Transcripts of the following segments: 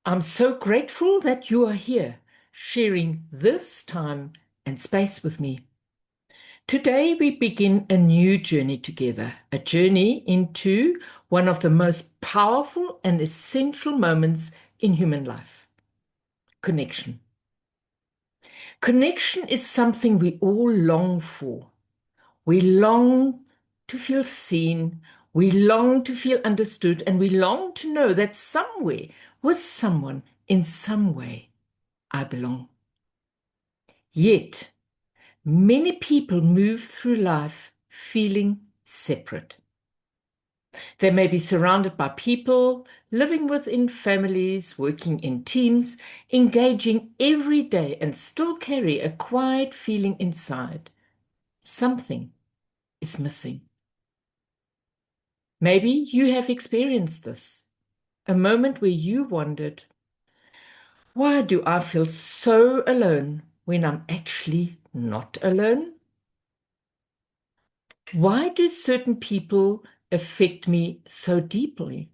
I'm so grateful that you are here, sharing this time and space with me. Today, we begin a new journey together, a journey into one of the most powerful and essential moments in human life: connection. Connection is something we all long for. We long to feel seen, we long to feel understood, and we long to know that somewhere, with someone, in some way, I belong. Yet, many people move through life feeling separate. They may be surrounded by people, living within families, working in teams, engaging every day, and still carry a quiet feeling inside. Something is missing. Maybe you have experienced this, a moment where you wondered, why do I feel so alone when I'm actually not alone? Why do certain people affect me so deeply?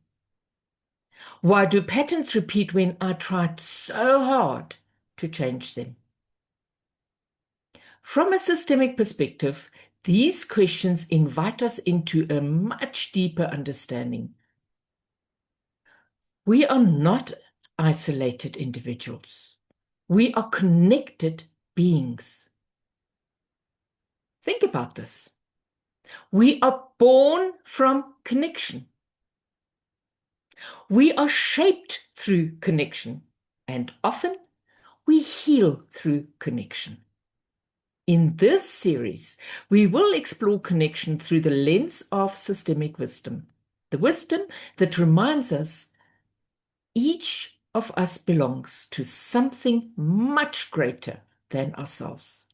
Why do patterns repeat when I tried so hard to change them? From a systemic perspective, these questions invite us into a much deeper understanding. We are not isolated individuals. We are connected beings. Think about this. We are born from connection. We are shaped through connection, and often we heal through connection. In this series, we will explore connection through the lens of systemic wisdom, the wisdom that reminds us each of us belongs to something much greater than ourselves.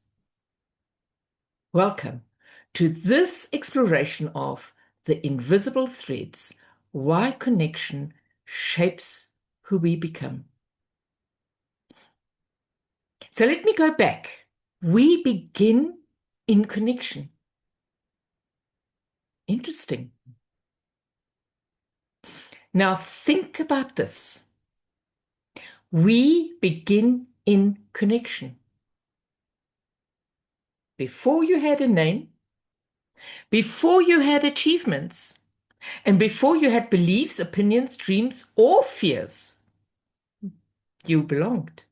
Welcome to this exploration of the invisible threads, why connection shapes who we become. So let me go back. We begin in connection. Interesting. Now think about this. We begin in connection. Before you had a name, before you had achievements, and before you had beliefs, opinions, dreams, or fears, you belonged.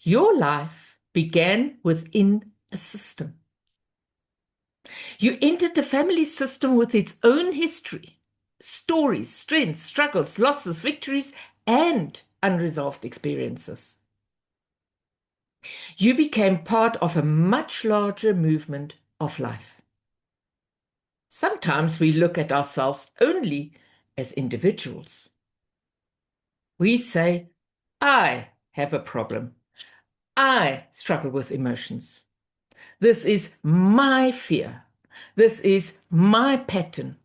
Your life began within a system. You entered the family system with its own history, stories, strengths, struggles, losses, victories, and unresolved experiences. You became part of a much larger movement of life. Sometimes we look at ourselves only as individuals. We say, I have a problem. I struggle with emotions. This is my fear. This is my pattern.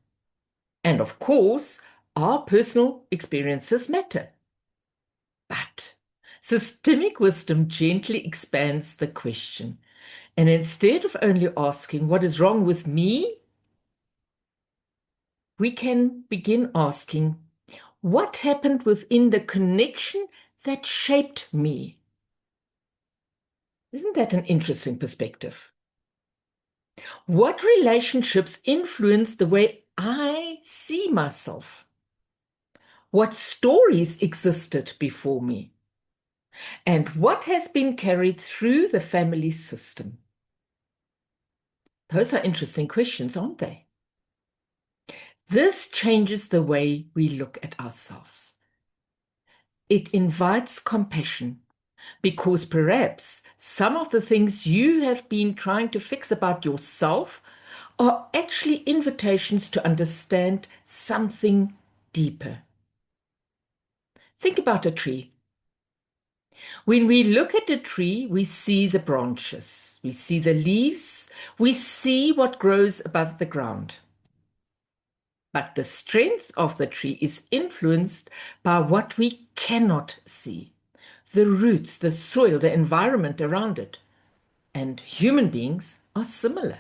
And of course, our personal experiences matter. But systemic wisdom gently expands the question. And instead of only asking, what is wrong with me? We can begin asking, what happened within the connection that shaped me? Isn't that an interesting perspective? What relationships influence the way I see myself? What stories existed before me? And what has been carried through the family system? Those are interesting questions, aren't they? This changes the way we look at ourselves. It invites compassion, because perhaps some of the things you have been trying to fix about yourself are actually invitations to understand something deeper. Think about a tree. When we look at a tree, we see the branches, we see the leaves, we see what grows above the ground. But the strength of the tree is influenced by what we cannot see: the roots, the soil, the environment around it. And human beings are similar.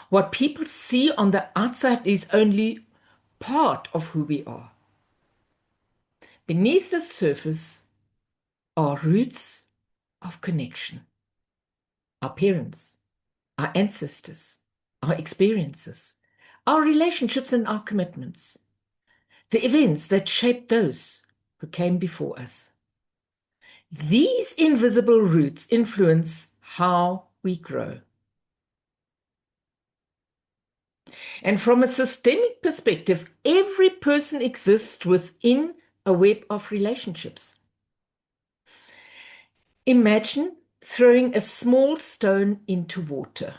What people see on the outside is only part of who we are. Beneath the surface are roots of connection. Our parents, our ancestors, our experiences, our relationships and our commitments, the events that shaped those who came before us. These invisible roots influence how we grow. And from a systemic perspective, every person exists within a web of relationships. Imagine throwing a small stone into water.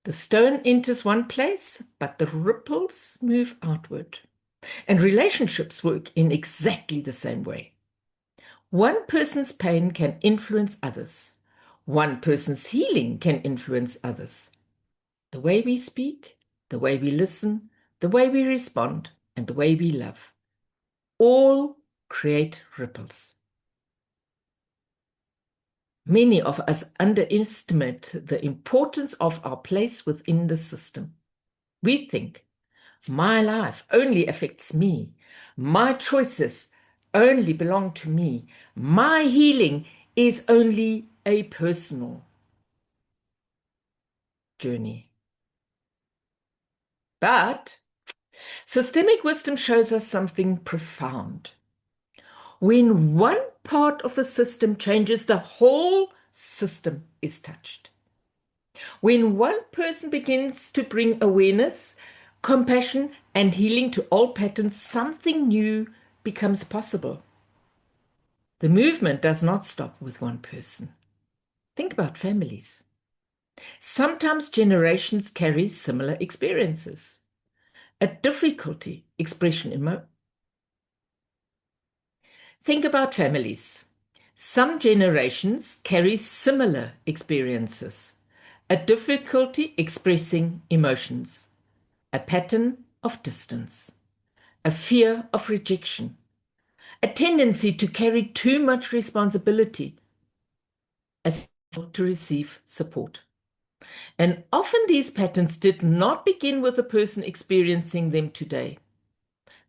The stone enters one place, but the ripples move outward. And relationships work in exactly the same way. One person's pain can influence others. One person's healing can influence others. The way we speak, the way we listen, the way we respond, and the way we love all create ripples. Many of us underestimate the importance of our place within the system. We think, my life only affects me. My choices only belong to me. My healing is only a personal journey. But systemic wisdom shows us something profound. When one part of the system changes, the whole system is touched. When one person begins to bring awareness, compassion, and healing to old patterns, something new becomes possible. The movement does not stop with one person. Think about families. Sometimes generations carry similar experiences. A difficulty expression Think about families. Some generations carry similar experiences. A difficulty expressing emotions, a pattern of distance, a fear of rejection, a tendency to carry too much responsibility as to receive support. And often these patterns did not begin with the person experiencing them today.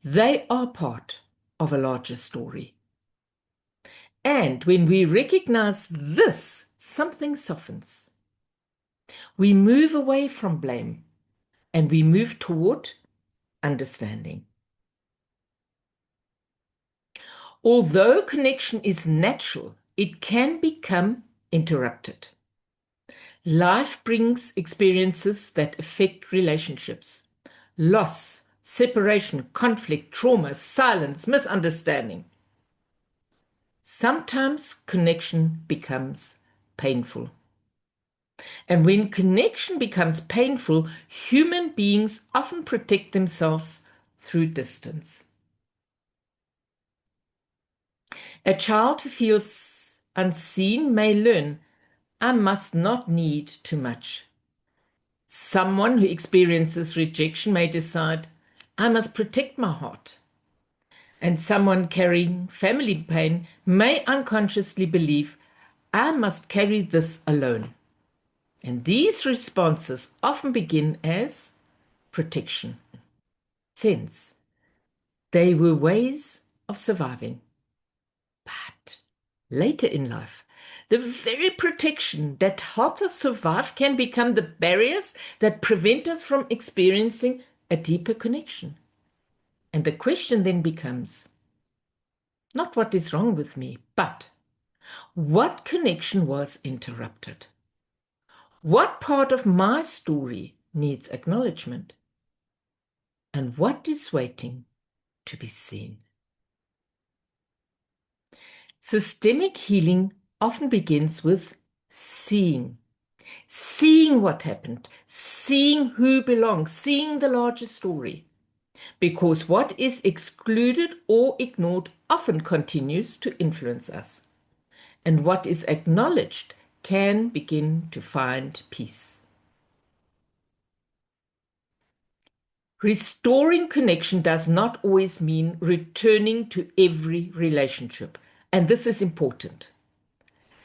They are part of a larger story. And when we recognize this, something softens. We move away from blame and we move toward understanding. Although connection is natural, it can become interrupted. Life brings experiences that affect relationships. Loss, separation, conflict, trauma, silence, misunderstanding. Sometimes connection becomes painful. And when connection becomes painful, human beings often protect themselves through distance. A child who feels unseen may learn, I must not need too much. Someone who experiences rejection may decide, I must protect my heart. And someone carrying family pain may unconsciously believe, I must carry this alone. And these responses often begin as protection. Since they were ways of surviving. But later in life, the very protection that helped us survive can become the barriers that prevent us from experiencing a deeper connection. And the question then becomes, not what is wrong with me, but what connection was interrupted? What part of my story needs acknowledgement? And what is waiting to be seen? Systemic healing often begins with seeing. Seeing what happened, seeing who belongs, seeing the larger story. Because what is excluded or ignored often continues to influence us. And what is acknowledged can begin to find peace. Restoring connection does not always mean returning to every relationship. And this is important.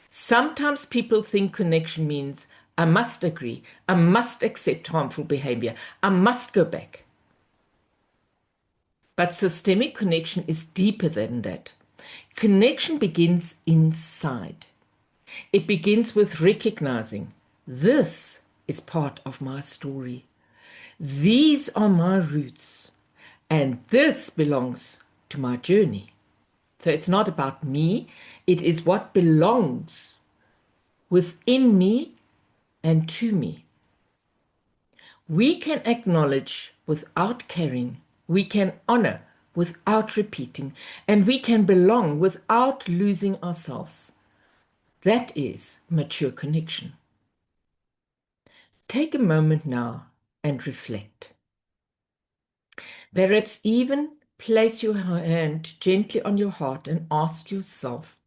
Sometimes people think connection means I must agree, I must accept harmful behavior, I must go back. But systemic connection is deeper than that. Connection begins inside. It begins with recognizing this is part of my story. These are my roots, and this belongs to my journey. So it's not about me, it is what belongs within me and to me. We can acknowledge without caring, we can honor without repeating, and we can belong without losing ourselves. That is mature connection. Take a moment now and reflect. Perhaps even place your hand gently on your heart and ask yourself,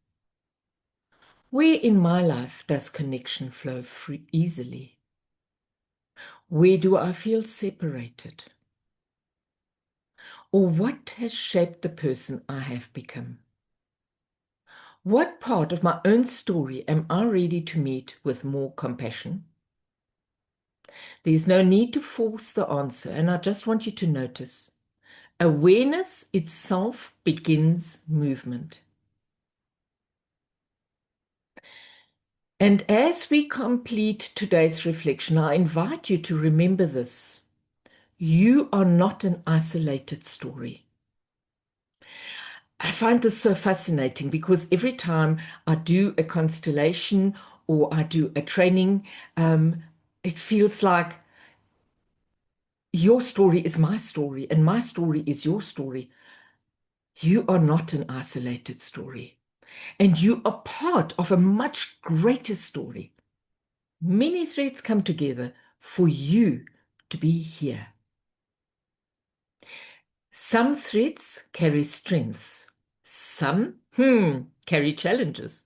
where in my life does connection flow free easily? Where do I feel separated? Or what has shaped the person I have become? What part of my own story am I ready to meet with more compassion? There's no need to force the answer, and I just want you to notice. Awareness itself begins movement. And as we complete today's reflection, I invite you to remember this. You are not an isolated story. I find this so fascinating because every time I do a constellation or I do a training, it feels like your story is my story and my story is your story. You are not an isolated story, and you are part of a much greater story. Many threads come together for you to be here. Some threads carry strengths, some carry challenges,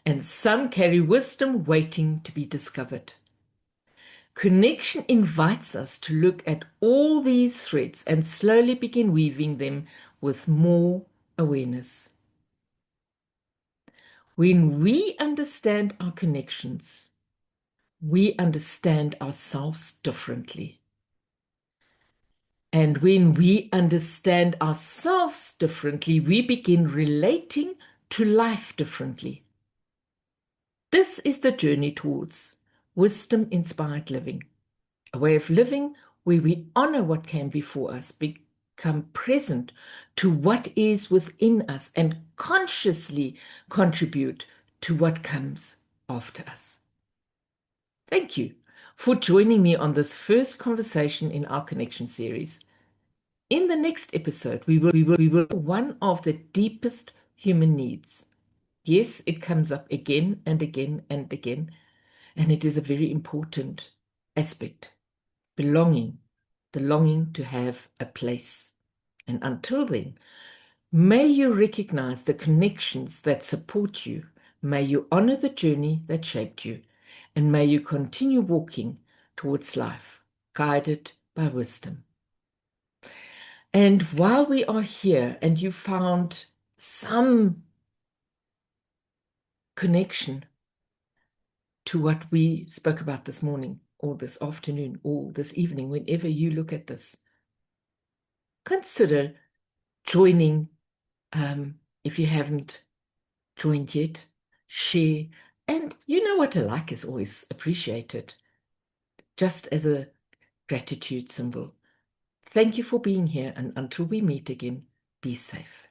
and some carry wisdom waiting to be discovered. Connection invites us to look at all these threads and slowly begin weaving them with more awareness. When we understand our connections, we understand ourselves differently. And when we understand ourselves differently, we begin relating to life differently. This is the journey towards wisdom-inspired living, a way of living where we honor what came before us, become present to what is within us, and consciously contribute to what comes after us. Thank you for joining me on this first conversation in our connection series. In the next episode, we will one of the deepest human needs. Yes, it comes up again and again and again, and it is a very important aspect. Belonging, the longing to have a place. And until then, may you recognize the connections that support you. May you honor the journey that shaped you. And may you continue walking towards life, guided by wisdom. And while we are here and you found some connection to what we spoke about this morning or this afternoon or this evening, whenever you look at this, consider joining. If you haven't joined yet, share. And you know what a like is always appreciated, just as a gratitude symbol. Thank you for being here, and until we meet again, be safe.